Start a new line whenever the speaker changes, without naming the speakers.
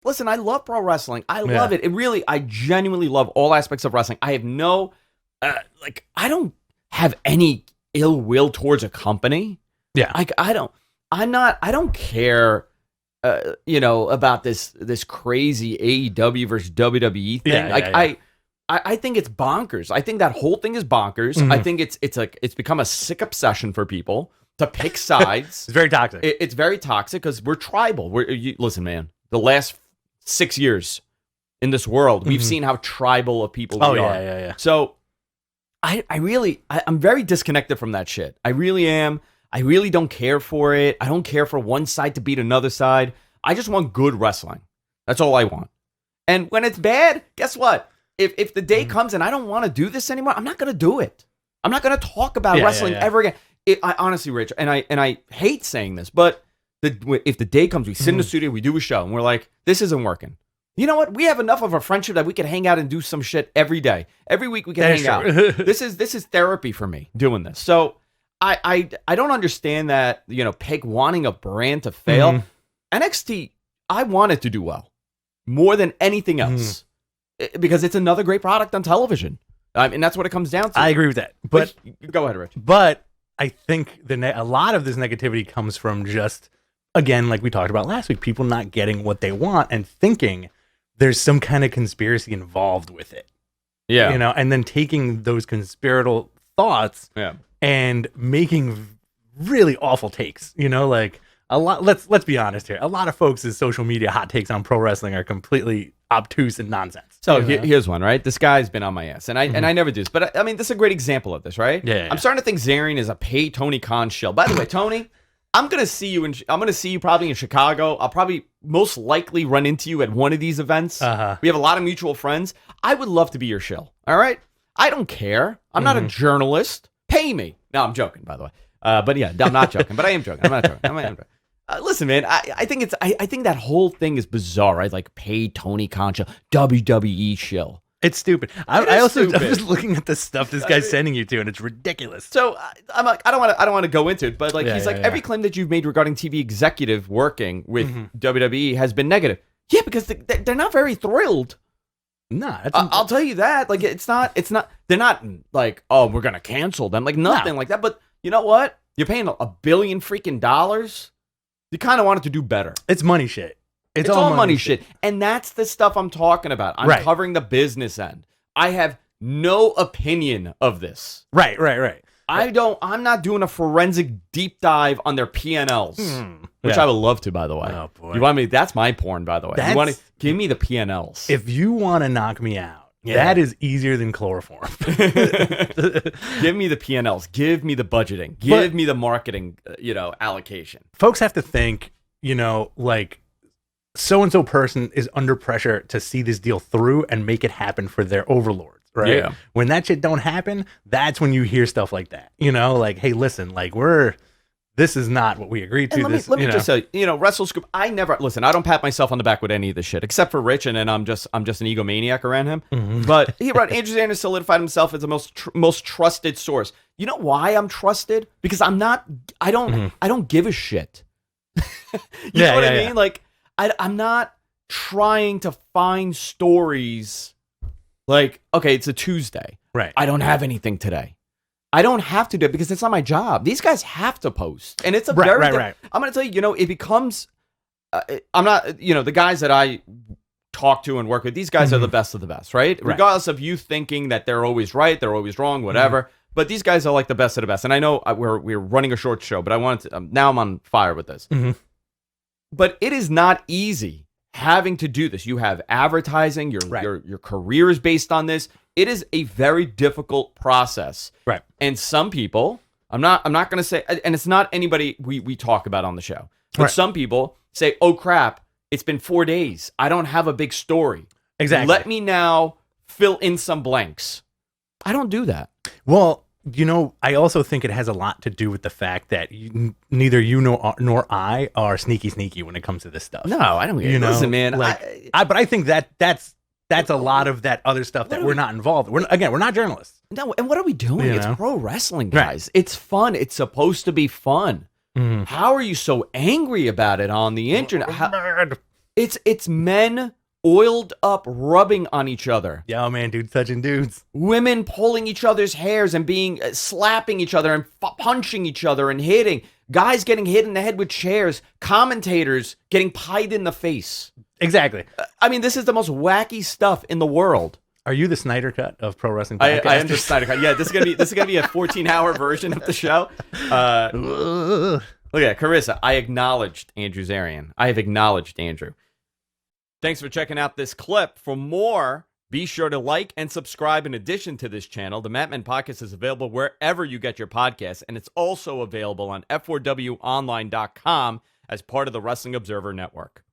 listen, I love pro wrestling. I love it. It really, I genuinely love all aspects of wrestling. I have no, I don't have any ill will towards a company.
Yeah.
I don't care, about this crazy AEW versus WWE thing. I think it's bonkers. I think that whole thing is bonkers.
Mm-hmm.
I think it's become a sick obsession for people to pick sides.
It's very toxic.
It's very toxic because we're tribal. Listen, man, the last 6 years in this world, we've seen how tribal of people we are.
Yeah.
So I'm very disconnected from that shit. I really am. I really don't care for it. I don't care for one side to beat another side. I just want good wrestling. That's all I want. And when it's bad, guess what? If the day comes and I don't want to do this anymore, I'm not going to do it. I'm not going to talk about wrestling ever again. I honestly, Rich, and I hate saying this, but if the day comes, we sit in the studio, we do a show, and we're like, this isn't working. You know what? We have enough of a friendship that we can hang out and do some shit every day. Every week we can hang out. This is therapy for me doing this. So I don't understand that, Peg wanting a brand to fail. NXT, I want it to do well more than anything else. Because it's another great product on television. And that's what it comes down to.
I agree with that. But
go ahead, Rich.
But I think a lot of this negativity comes from just, again, like we talked about last week, people not getting what they want and thinking there's some kind of conspiracy involved with it.
Yeah.
And then taking those conspiratorial thoughts and making really awful takes, like a lot. Let's be honest here. A lot of folks' social media hot takes on pro wrestling are completely obtuse and nonsense.
So here's one, right? This guy's been on my ass, and I never do this, but I mean, this is a great example of this, right?
Yeah.
I'm starting to think Zarian is a pay Tony Khan shill. By the way, Tony, I'm gonna see you probably in Chicago. I'll probably most likely run into you at one of these events. We have a lot of mutual friends. I would love to be your shill. All right, I don't care. I'm not a journalist. Pay me. No, I'm joking, by the way. But yeah, I'm not joking. But I am joking. I'm not joking. Listen, man, I think I think that whole thing is bizarre, right? Like pay Tony Khan shill, WWE shill.
It's stupid. I'm just looking at the stuff this guy's sending you to, and it's ridiculous.
So I'm like, I don't want to go into it, but every claim that you've made regarding TV executive working with WWE has been negative. Yeah, because they're not very thrilled.
Nah,
I'll tell you that. Like, it's not. They're not like, oh, we're gonna cancel them. Like nothing like that. But you know what? You're paying $1 billion freaking dollars. You kind of want it to do better.
It's money shit.
It's all money shit. And that's the stuff I'm talking about. I'm covering the business end. I have no opinion of this.
Right.
I'm not doing a forensic deep dive on their P&Ls, which I would love to, by the way.
Oh, boy.
You want me? That's my porn, by the way. You want to give me the P&Ls.
If you want to knock me out, that is easier than chloroform.
Give me the P&Ls. Give me the budgeting. Give me the marketing, allocation.
Folks have to think, like so-and-so person is under pressure to see this deal through and make it happen for their overlords, right? Yeah. When that shit don't happen, that's when you hear stuff like that. Like, hey, listen, like this is not what we agreed to.
Let me just say, Wrestle Scoop, I don't pat myself on the back with any of this shit, except for Rich, and then I'm just an egomaniac around him. But Andrew Zarian solidified himself as the most trusted source. You know why I'm trusted? Because I don't give a shit. you know what I mean? Yeah. Like, I'm not trying to find stories like, okay, it's a Tuesday.
Right.
I don't have anything today. I don't have to do it because it's not my job. These guys have to post. And it's a
right.
I'm going to tell you, it becomes, I'm not, the guys that I talk to and work with, these guys are the best of the best, right? Regardless of you thinking that they're always right, they're always wrong, whatever. But these guys are like the best of the best. And I know we're running a short show, but I wanted to, now I'm on fire with this. But it is not easy having to do this. You have advertising, your career is based on this. It is a very difficult process.
Right.
And some people, I'm not going to say, and it's not anybody we talk about on the show, but some people say, oh crap, it's been 4 days. I don't have a big story.
Exactly.
Let me now fill in some blanks. I don't do that.
Well, I also think it has a lot to do with the fact that neither you nor I are sneaky when it comes to this stuff.
No, I don't. Listen, man.
But I think that's a lot of that other stuff that we're not involved in. We're not journalists.
No, and what are we doing? It's pro wrestling, guys. Right. It's fun. It's supposed to be fun. How are you so angry about it on the internet? It's men oiled up, rubbing on each other.
Yo, man, dudes touching dudes.
Women pulling each other's hairs and being slapping each other and punching each other and hitting. Guys getting hit in the head with chairs. Commentators getting pied in the face.
Exactly.
I mean, this is the most wacky stuff in the world.
Are you the Snyder Cut of pro wrestling podcasters?
I am the Snyder Cut. Yeah, this is gonna be a 14-hour version of the show. Look at Carissa. I acknowledged Andrew Zarian. I have acknowledged Andrew. Thanks for checking out this clip. For more, be sure to like and subscribe. In addition to this channel, the Mat Men Podcast is available wherever you get your podcasts, and it's also available on f4wonline.com as part of the Wrestling Observer Network.